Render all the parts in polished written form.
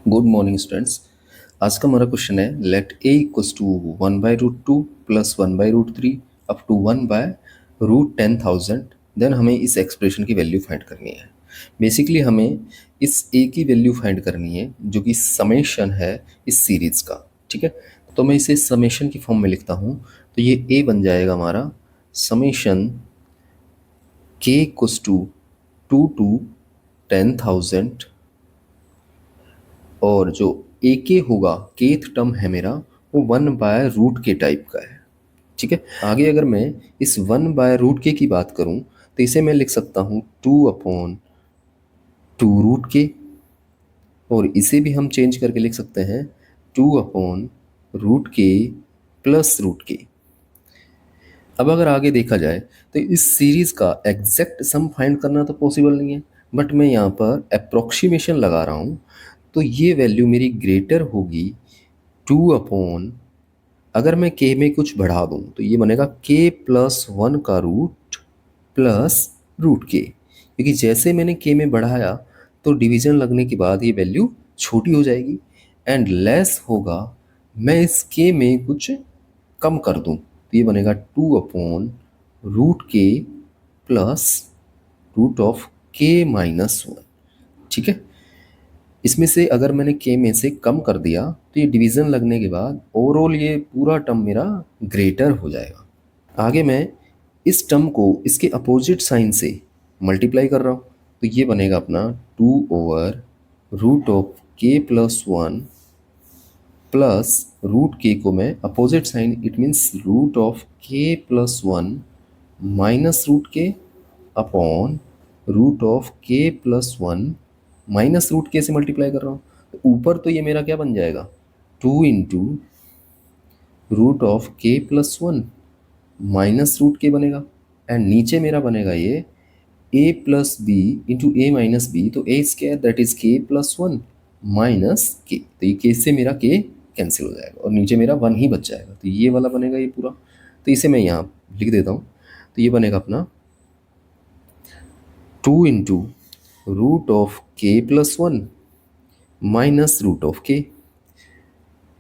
Good morning students. आज का हमारा क्वेश्चन है let a equals to 1/√2 plus 1/√3 up to 1/√10,000। Then हमें इस एक्सप्रेशन की वैल्यू फाइंड करनी है। बेसिकली हमें इस ए की वैल्यू फाइंड करनी है जो कि समेशन है इस सीरीज का। ठीक है, तो मैं इसे समेशन की फॉर्म में लिखता हूँ। तो ये ए बन जाएगा हमारा समेशन के इक्वल्स टू 2 to 10,000, और जो ए के होगा केथ टर्म है मेरा, वो 1/रूट के टाइप का है। ठीक है, आगे अगर मैं इस 1/रूट के की बात करूं तो इसे मैं लिख सकता हूं 2/2 रूट के, और इसे भी हम चेंज करके लिख सकते हैं 2/√k प्लस रूट के। अब अगर आगे देखा जाए तो इस सीरीज का एग्जैक्ट सम फाइंड करना तो पॉसिबल नहीं है, बट मैं यहाँ पर अप्रोक्सीमेशन लगा रहा हूँ। तो ये वैल्यू मेरी ग्रेटर होगी 2 अगर मैं k में कुछ बढ़ा दूँ तो ये बनेगा k+1 का रूट प्लस रूट के, क्योंकि जैसे मैंने k में बढ़ाया तो डिवीजन लगने के बाद ये वैल्यू छोटी हो जाएगी एंड लेस होगा मैं इस k में कुछ कम कर दूँ तो ये बनेगा 2/√k प्लस √k-1। ठीक है, इसमें से अगर मैंने k में से कम कर दिया तो ये डिवीज़न लगने के बाद ओवरऑल ये पूरा टर्म मेरा ग्रेटर हो जाएगा। आगे मैं इस टर्म को इसके अपोजिट साइन से मल्टीप्लाई कर रहा हूँ तो ये बनेगा अपना 2/√k+1 प्लस रूट के को मैं opposite sign it means √k+1 minus root k upon √k+1 minus root k से मल्टीप्लाई कर रहा हूँ। तो ऊपर तो ये मेरा क्या बन जाएगा 2 × √k+1 माइनस रूट के बनेगा, एंड नीचे मेरा बनेगा ये a+b × a-b, तो a² that is k+1 minus के, तो ये k से मेरा k कैंसिल हो जाएगा और नीचे मेरा 1 ही बच जाएगा, तो ये वाला बनेगा ये पूरा। तो इसे मैं यहाँ लिख देता हूँ, तो ये बनेगा अपना 2 × √k+1 minus √k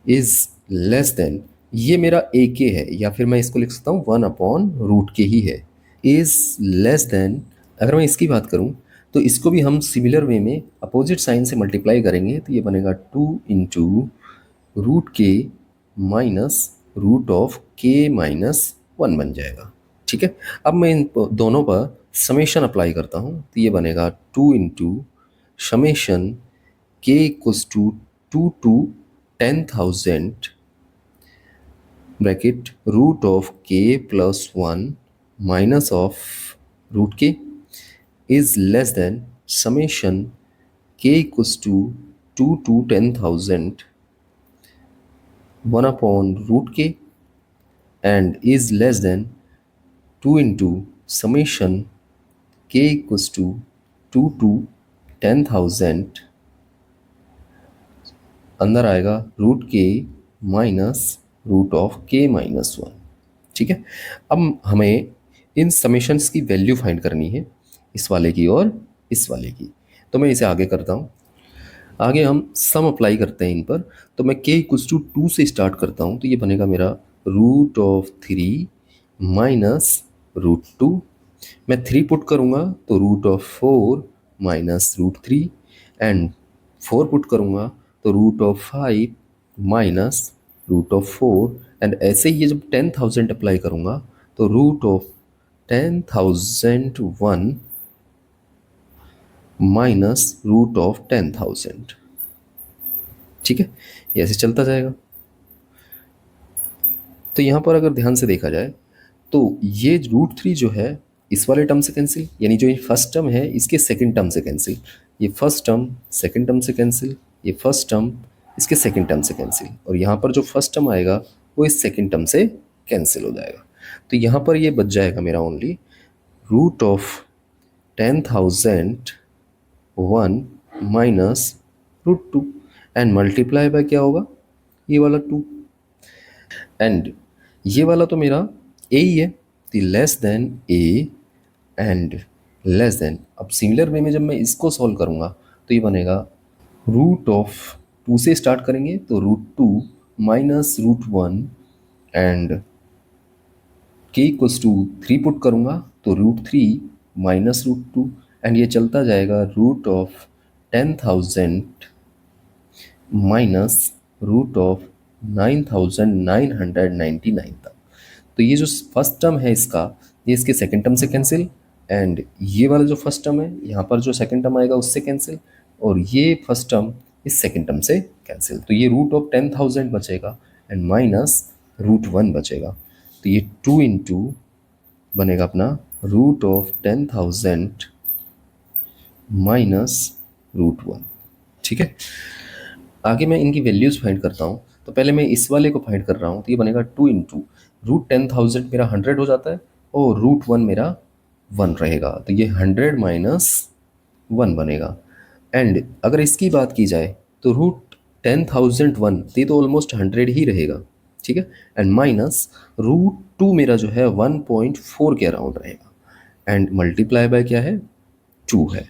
is less then, ये मेरा ए के है या फिर मैं इसको लिख सकता हूँ 1/√k ही है, इज लेस देन। अगर मैं इसकी बात करूँ तो इसको भी हम सिमिलर वे में अपोजिट साइन से मल्टीप्लाई करेंगे तो ये बनेगा 2 × √k माइनस √k-1 बन जाएगा। ठीक है, अब मैं इन दोनों पर समेशन अप्लाई करता हूँ तो ये बनेगा 2 × k equals two 2 to 10,000 bracket √k+1 minus of root के is less than summation k equals two 2 to 10,000 1/√k and is less than 2 into summation k equals to 2 to 10,000, अंदर आएगा √k माइनस √k-1। ठीक है, अब हमें इन summations की value find करनी है, इस वाले की और इस वाले की। तो मैं इसे आगे करता हूँ। आगे हम सम अप्लाई करते हैं इन पर, तो मैं k इक्वल्स टू 2 से स्टार्ट करता हूँ तो ये बनेगा मेरा √3 माइनस √2। मैं 3 पुट करूँगा तो √4 माइनस √3 एंड 4 पुट करूँगा तो √5 माइनस √4 एंड ऐसे ही ये जब 10,000 अप्लाई करूँगा तो √10,001 माइनस √10,000। ठीक है, ये ऐसे चलता जाएगा। तो यहाँ पर अगर ध्यान से देखा जाए तो ये √3 जो है इस वाले टर्म से कैंसिल, यानी जो ये फर्स्ट टर्म है इसके सेकंड टर्म से कैंसिल, ये फर्स्ट टर्म सेकंड टर्म से कैंसिल, ये फर्स्ट टर्म इसके सेकंड टर्म से कैंसिल, और यहाँ पर जो फर्स्ट टर्म आएगा वो इस सेकंड टर्म से कैंसिल हो जाएगा। तो यहाँ पर ये बच जाएगा मेरा only √10,001 minus √2 and multiply by क्या होगा ये वाला 2, एंड ये वाला तो मेरा ए ही है, तो less than A and less than. अब सिमिलर वे में जब मैं इसको सॉल्व करूँगा तो ये बनेगा √10,001 2 से स्टार्ट करेंगे तो √2 minus √1 and k equals to 3 put करूँगा तो √3 माइनस √2 एंड ये चलता जाएगा √10,000 माइनस √9,999 तक। तो ये जो फर्स्ट टर्म है इसका, ये इसके सेकंड टर्म से कैंसिल, एंड ये वाला जो फर्स्ट टर्म है यहाँ पर जो सेकंड टर्म आएगा उससे कैंसिल, और ये फर्स्ट टर्म इस सेकंड टर्म से कैंसिल। तो ये √10,000 बचेगा एंड माइनस √1 बचेगा। तो ये 2 इंटू बनेगा अपना √10,000 माइनस √1। ठीक है, आगे मैं इनकी वैल्यूज़ फाइंड करता हूँ। तो पहले मैं इस वाले को फाइंड कर रहा हूँ, तो ये बनेगा 2 इंटू √10,000 मेरा 100 हो जाता है और √1 मेरा 1 रहेगा, तो ये 100 माइनस 1 बनेगा। एंड अगर इसकी बात की जाए तो √10,001 ये तो ऑलमोस्ट 100 ही रहेगा, ठीक है, एंड माइनस √2 मेरा जो है 1.4 के अराउंड रहेगा एंड मल्टीप्लाई बाय क्या है 2 है।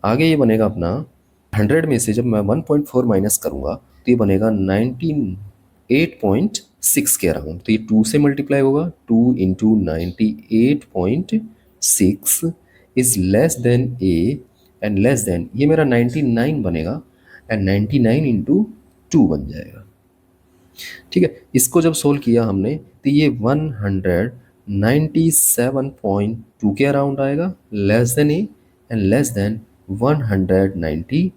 आगे ये बनेगा अपना 100 में से जब मैं 1.4 माइनस करूँगा तो ये बनेगा 98.6 के अराउंड। तो ये 2 से मल्टीप्लाई होगा, 2 into 98.6 is less than A and less than ये मेरा 99 बनेगा एंड 99 इंटू 2 बन जाएगा। ठीक है, इसको जब सोल्व किया हमने तो ये 197.2 के अराउंड आएगा, less than A and less than 198।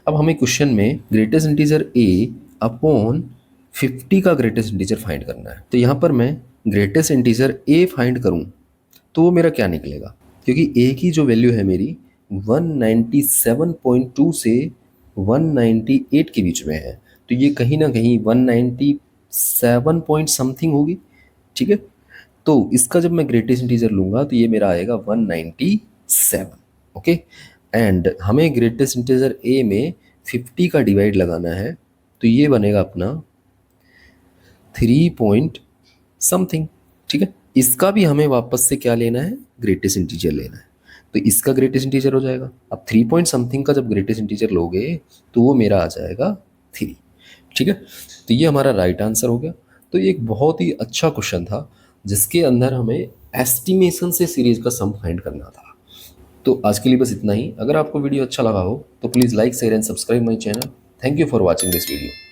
अब हमें क्वेश्चन में ग्रेटेस्ट इंटीजर ए अपॉन 50 का ग्रेटेस्ट इंटीजर फाइंड करना है। तो यहाँ पर मैं ग्रेटेस्ट इंटीजर ए फाइंड करूँ तो वो मेरा क्या निकलेगा, क्योंकि ए की जो वैल्यू है मेरी 197.2 से 198 के बीच में है, तो ये कहीं ना कहीं 197 पॉइंट समथिंग होगी। ठीक है, तो इसका जब मैं ग्रेटेस्ट इंटीजर लूँगा तो ये मेरा आएगा 197। ओके, एंड हमें ग्रेटेस्ट इंटीजर ए में 50 का डिवाइड लगाना है, तो ये बनेगा अपना 3 पॉइंट समथिंग। ठीक है, इसका भी हमें वापस से क्या लेना है, ग्रेटेस्ट इंटीजर लेना है, तो इसका ग्रेटेस्ट इंटीजर हो जाएगा। अब 3 पॉइंट समथिंग का जब ग्रेटेस्ट इंटीजर लोगे तो वो मेरा आ जाएगा 3। ठीक है, तो ये हमारा राइट आंसर हो गया। तो ये एक बहुत ही अच्छा क्वेश्चन था जिसके अंदर हमें एस्टिमेशन से सीरीज का सम फाइंड करना था। तो आज के लिए बस इतना ही। अगर आपको वीडियो अच्छा लगा हो तो please like share and subscribe my channel. Thank you for watching this video.